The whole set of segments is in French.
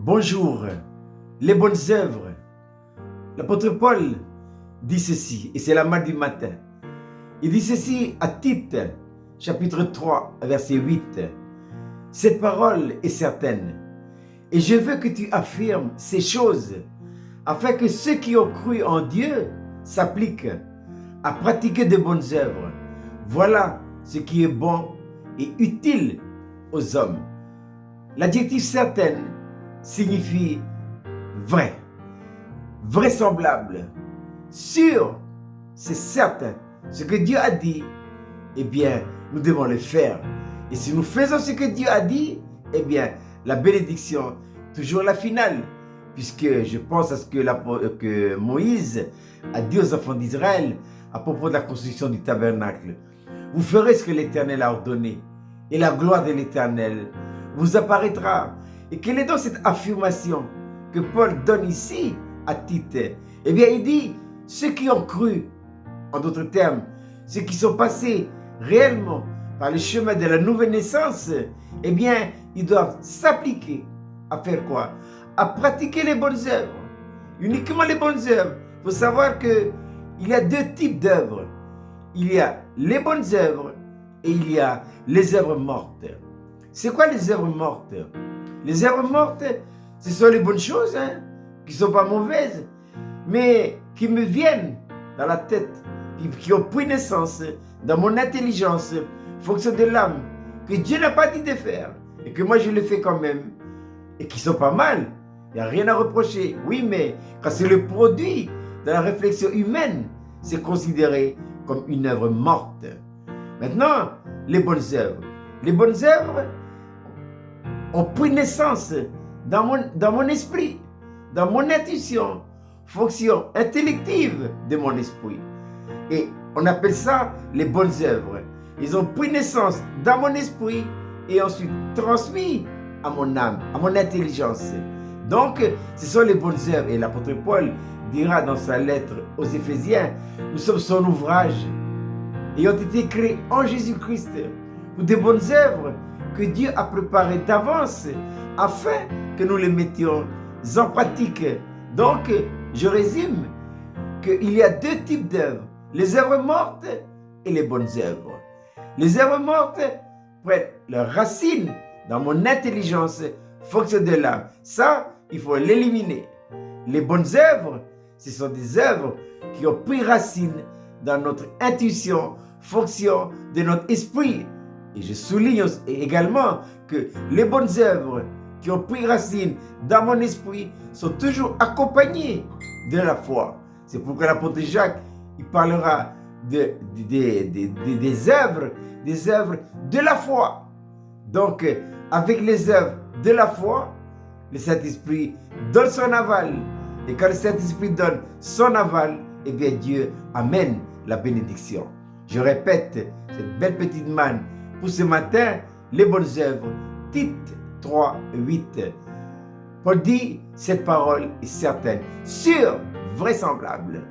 Bonjour, les bonnes œuvres. L'apôtre Paul dit ceci, et c'est la main du matin. Il dit ceci à Tite, chapitre 3, verset 8. Cette parole est certaine, et je veux que tu affirmes ces choses, afin que ceux qui ont cru en Dieu s'appliquent à pratiquer de bonnes œuvres. Voilà ce qui est bon et utile aux hommes. L'adjectif certaine signifie vrai, vraisemblable, sûr, c'est certain. Ce que Dieu a dit, eh bien, nous devons le faire. Et si nous faisons ce que Dieu a dit, eh bien, la bénédiction, toujours la finale. Puisque je pense à ce que Moïse a dit aux enfants d'Israël à propos de la construction du tabernacle. Vous ferez ce que l'Éternel a ordonné, et la gloire de l'Éternel vous apparaîtra. Et quelle est donc cette affirmation que Paul donne ici à Tite? Eh bien, il dit, ceux qui ont cru, en d'autres termes, ceux qui sont passés réellement par le chemin de la nouvelle naissance, eh bien, ils doivent s'appliquer à faire quoi? À pratiquer les bonnes œuvres. Uniquement les bonnes œuvres. Il faut savoir qu'il y a deux types d'œuvres. Il y a les bonnes œuvres et il y a les œuvres mortes. C'est quoi les œuvres mortes? Les œuvres mortes, ce sont les bonnes choses, qui ne sont pas mauvaises, mais qui me viennent dans la tête, qui ont pris naissance dans mon intelligence, fonction de l'âme, que Dieu n'a pas dit de faire, et que moi je le fais quand même, et qui sont pas mal. Il n'y a rien à reprocher. Oui, mais quand c'est le produit de la réflexion humaine, c'est considéré comme une œuvre morte. Maintenant, les bonnes œuvres. Les bonnes œuvres ont pris naissance dans mon esprit, dans mon intuition, fonction intellective de mon esprit. Et on appelle ça les bonnes œuvres. Ils ont pris naissance dans mon esprit et ensuite transmis à mon âme, à mon intelligence. Donc, ce sont les bonnes œuvres. Et l'apôtre Paul dira dans sa lettre aux Éphésiens, nous sommes son ouvrage, ayant été créés en Jésus-Christ pour des bonnes œuvres que Dieu a préparées d'avance afin que nous les mettions en pratique. Donc, je résume qu'il y a deux types d'œuvres, les œuvres mortes et les bonnes œuvres. Les œuvres mortes prennent leur racine dans mon intelligence, fonction de l'âme. Ça, il faut l'éliminer. Les bonnes œuvres, ce sont des œuvres qui ont pris racine dans notre intuition, fonction de notre esprit. Et je souligne également que les bonnes œuvres qui ont pris racine dans mon esprit sont toujours accompagnées de la foi. C'est pourquoi l'apôtre Jacques, il parlera des œuvres de la foi. Donc, avec les œuvres de la foi, le Saint-Esprit donne son aval. Et quand le Saint-Esprit donne son aval, eh bien Dieu amène la bénédiction. Je répète cette belle petite manne pour ce matin, les bonnes œuvres. Tite 3, 8. Paul dit, cette parole est certaine, sûre, vraisemblable.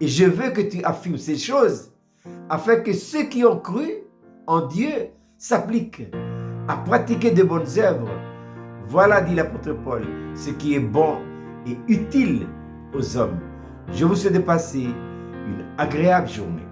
Et je veux que tu affirmes ces choses, afin que ceux qui ont cru en Dieu s'appliquent à pratiquer de bonnes œuvres. Voilà, dit l'apôtre Paul, ce qui est bon et utile aux hommes. Je vous souhaite de passer une agréable journée.